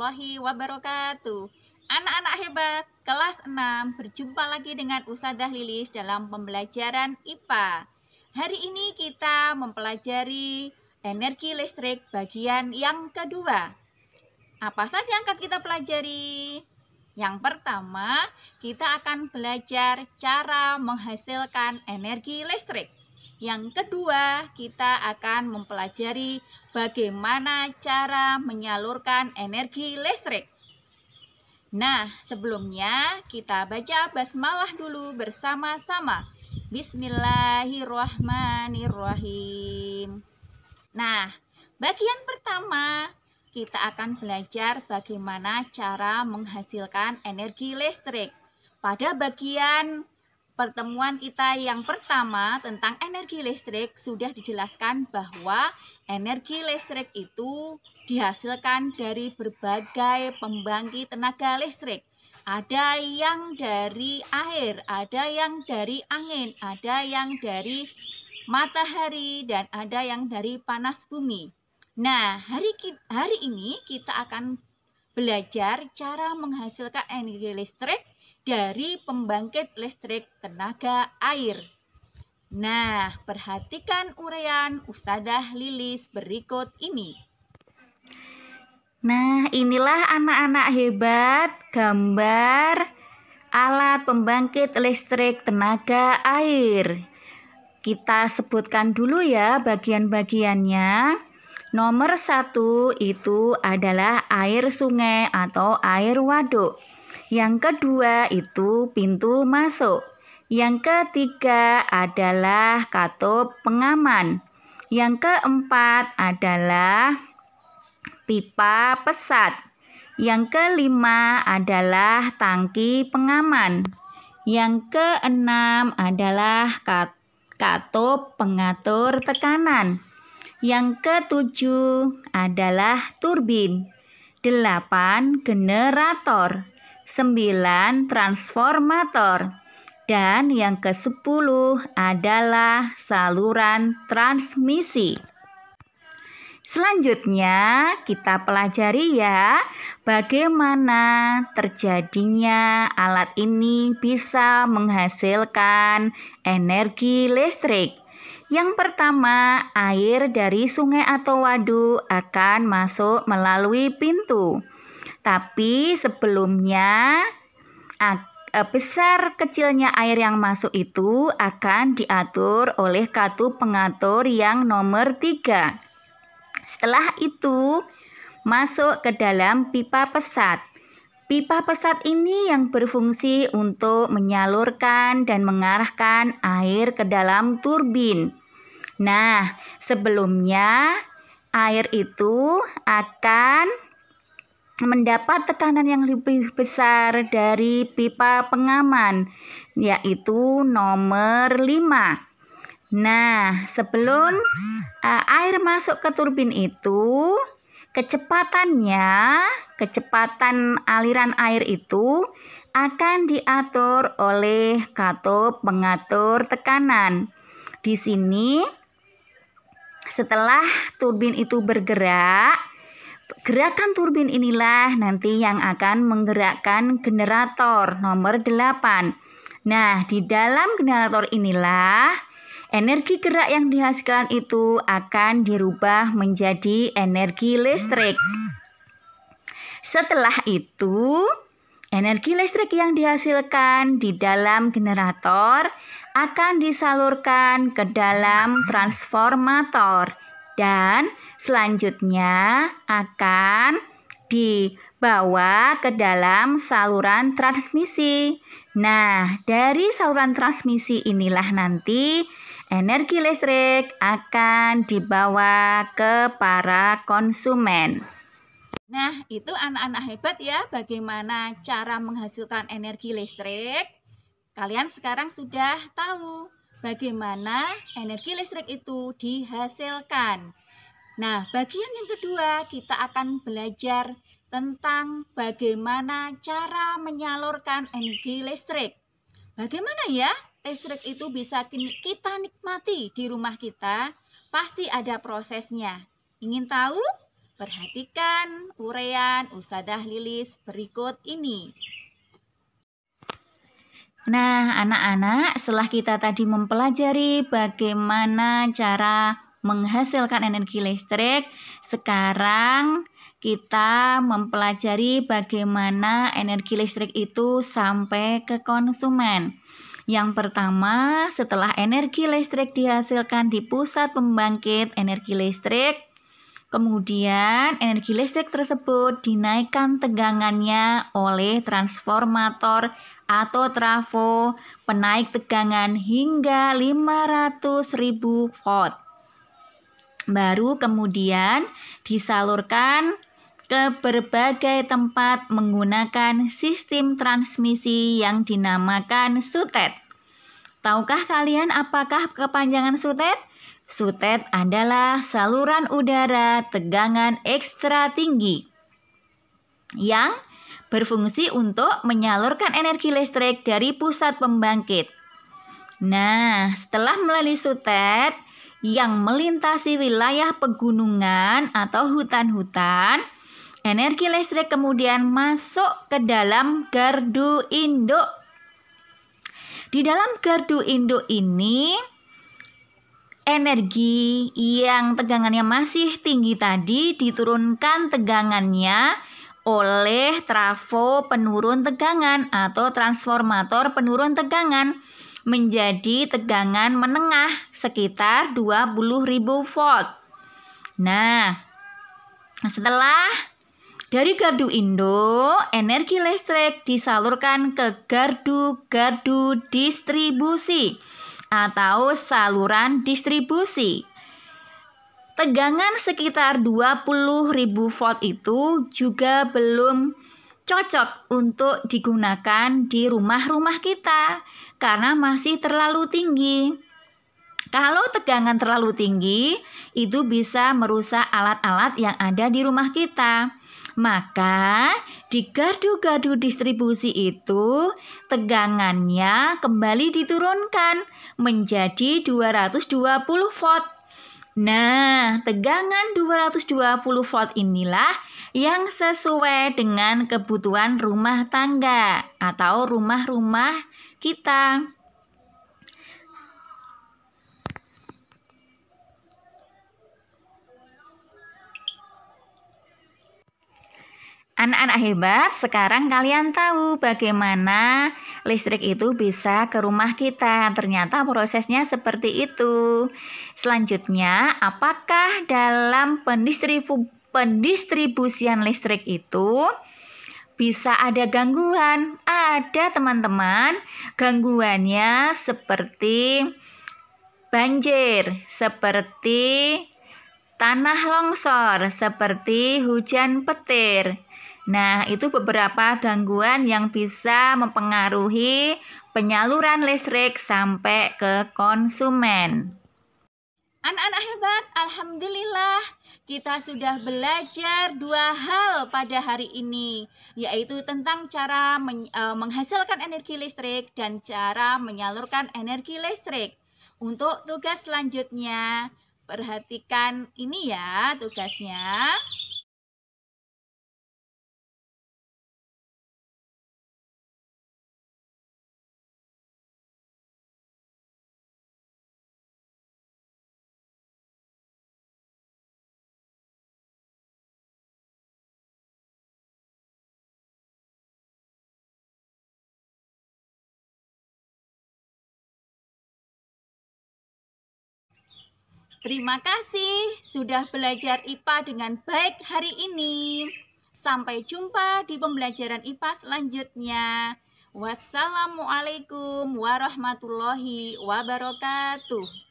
warahmatullahi wabarakatuh. Anak-anak hebat kelas 6 berjumpa lagi dengan Ustadzah Lilis dalam pembelajaran IPA. Hari ini kita mempelajari energi listrik bagian yang kedua. Apa saja yang akan kita pelajari? Yang pertama, kita akan belajar cara menghasilkan energi listrik. Yang kedua, kita akan mempelajari bagaimana cara menyalurkan energi listrik. Nah, sebelumnya kita baca basmalah dulu bersama-sama. Bismillahirrahmanirrahim. Nah, bagian pertama kita akan belajar bagaimana cara menghasilkan energi listrik. Pada bagian pertemuan kita yang pertama tentang energi listrik sudah dijelaskan bahwa energi listrik itu dihasilkan dari berbagai pembangkit tenaga listrik. Ada yang dari air, ada yang dari angin, ada yang dari matahari, dan ada yang dari panas bumi. Nah, hari ini kita akan belajar cara menghasilkan energi listrik dari pembangkit listrik tenaga air. Nah, perhatikan uraian Ustadzah Lilis berikut ini. Nah, inilah anak-anak hebat gambar alat pembangkit listrik tenaga air. Kita sebutkan dulu ya bagian-bagiannya. Nomor 1 itu adalah air sungai atau air waduk. Yang kedua itu pintu masuk. Yang ketiga adalah katup pengaman. Yang keempat adalah pipa pesat. Yang kelima adalah tangki pengaman. Yang keenam adalah katup pengatur tekanan. Yang ketujuh adalah turbin. 8 generator. 9 transformator, dan yang ke-10 adalah saluran transmisi. Selanjutnya kita pelajari ya bagaimana terjadinya alat ini bisa menghasilkan energi listrik. Yang pertama, air dari sungai atau waduk akan masuk melalui pintu. Tapi sebelumnya besar kecilnya air yang masuk itu akan diatur oleh katup pengatur yang nomor 3. Setelah itu masuk ke dalam pipa pesat. Pipa pesat ini yang berfungsi untuk menyalurkan dan mengarahkan air ke dalam turbin. Nah, sebelumnya air itu akan mendapat tekanan yang lebih besar dari pipa pengaman, yaitu nomor 5. Nah, sebelum air masuk ke turbin itu, kecepatan aliran air itu akan diatur oleh katup pengatur tekanan. Di sini, setelah turbin itu bergerak, gerakan turbin inilah nanti yang akan menggerakkan generator nomor 8. Nah, di dalam generator inilah energi gerak yang dihasilkan itu akan dirubah menjadi energi listrik. Setelah itu, energi listrik yang dihasilkan di dalam generator akan disalurkan ke dalam transformator dan selanjutnya akan dibawa ke dalam saluran transmisi. Nah, dari saluran transmisi inilah nanti energi listrik akan dibawa ke para konsumen. Nah, itu anak-anak hebat ya bagaimana cara menghasilkan energi listrik. Kalian sekarang sudah tahu bagaimana energi listrik itu dihasilkan. Nah, bagian yang kedua kita akan belajar tentang bagaimana cara menyalurkan energi listrik. Bagaimana ya listrik itu bisa kita nikmati di rumah kita? Pasti ada prosesnya. Ingin tahu? Perhatikan uraian Ustadzah Lilis berikut ini. Nah, anak-anak, setelah kita tadi mempelajari bagaimana cara menghasilkan energi listrik, sekarang kita mempelajari bagaimana energi listrik itu sampai ke konsumen. Yang pertama, setelah energi listrik dihasilkan di pusat pembangkit energi listrik, kemudian energi listrik tersebut dinaikkan tegangannya oleh transformator atau trafo penaik tegangan hingga 500.000 volt. Baru kemudian disalurkan ke berbagai tempat menggunakan sistem transmisi yang dinamakan SUTET. Tahukah kalian apakah kepanjangan SUTET? SUTET adalah saluran udara tegangan ekstra tinggi yang berfungsi untuk menyalurkan energi listrik dari pusat pembangkit. Nah, setelah melalui SUTET yang melintasi wilayah pegunungan atau hutan-hutan, energi listrik kemudian masuk ke dalam gardu induk. Di dalam gardu induk ini, energi yang tegangannya masih tinggi tadi diturunkan tegangannya oleh trafo penurun tegangan atau transformator penurun tegangan menjadi tegangan menengah sekitar 20.000 volt. Nah, setelah dari gardu induk, energi listrik disalurkan ke gardu-gardu distribusi atau saluran distribusi. Tegangan sekitar 20.000 volt itu juga belum cocok untuk digunakan di rumah-rumah kita karena masih terlalu tinggi. Kalau tegangan terlalu tinggi, itu bisa merusak alat-alat yang ada di rumah kita. Maka di gardu-gardu distribusi itu tegangannya kembali diturunkan menjadi 220 volt. Nah, tegangan 220 volt inilah yang sesuai dengan kebutuhan rumah tangga atau rumah-rumah kita. Anak-anak hebat, sekarang kalian tahu bagaimana listrik itu bisa ke rumah kita. Ternyata prosesnya seperti itu. Selanjutnya, apakah dalam pendistribusian listrik itu bisa ada gangguan? Ada, teman-teman. Gangguannya seperti banjir, seperti tanah longsor, seperti hujan petir. Nah, itu beberapa gangguan yang bisa mempengaruhi penyaluran listrik sampai ke konsumen. Anak-anak hebat, alhamdulillah kita sudah belajar 2 hal pada hari ini, yaitu tentang cara menghasilkan energi listrik dan cara menyalurkan energi listrik. Untuk tugas selanjutnya, perhatikan ini ya tugasnya. Terima kasih sudah belajar IPA dengan baik hari ini. Sampai jumpa di pembelajaran IPA selanjutnya. Wassalamualaikum warahmatullahi wabarakatuh.